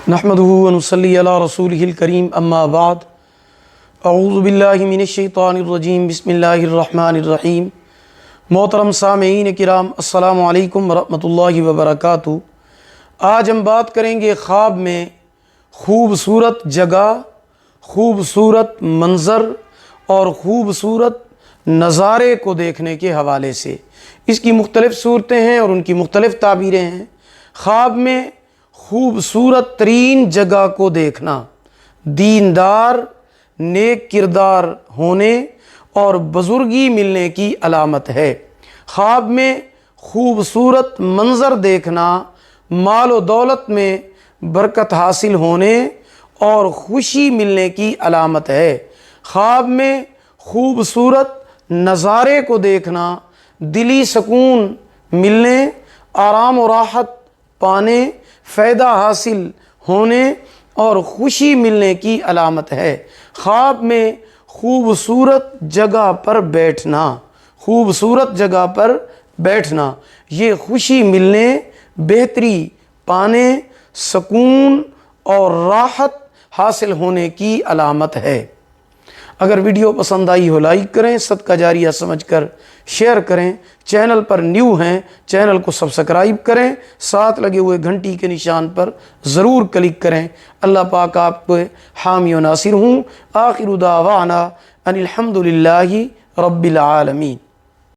نحمدہ ونصلی علی رسولہ الکریم اما بعد اعوذ باللہ من الشیطان الرجیم بسم اللہ الرحمن الرحیم۔ محترم سامعین کرام، السلام علیکم ورحمۃ اللہ وبرکاتہ۔ آج ہم بات کریں گے خواب میں خوبصورت جگہ، خوبصورت منظر اور خوبصورت نظارے کو دیکھنے کے حوالے سے۔ اس کی مختلف صورتیں ہیں اور ان کی مختلف تعبیریں ہیں۔ خواب میں خوبصورت ترین جگہ کو دیکھنا دیندار، نیک کردار ہونے اور بزرگی ملنے کی علامت ہے۔ خواب میں خوبصورت منظر دیکھنا مال و دولت میں برکت حاصل ہونے اور خوشی ملنے کی علامت ہے۔ خواب میں خوبصورت نظارے کو دیکھنا دلی سکون ملنے، آرام و راحت پانے، فائدہ حاصل ہونے اور خوشی ملنے کی علامت ہے۔ خواب میں خوبصورت جگہ پر بیٹھنا، خوبصورت جگہ پر بیٹھنا یہ خوشی ملنے، بہتری پانے، سکون اور راحت حاصل ہونے کی علامت ہے۔ اگر ویڈیو پسند آئی ہو لائک کریں، صدقہ جاریہ سمجھ کر شیئر کریں۔ چینل پر نیو ہیں، چینل کو سبسکرائب کریں، ساتھ لگے ہوئے گھنٹی کے نشان پر ضرور کلک کریں۔ اللہ پاک آپ کو حامی و ناصر ہوں۔ آخر دعوانا ان الحمد للہ رب العالمین۔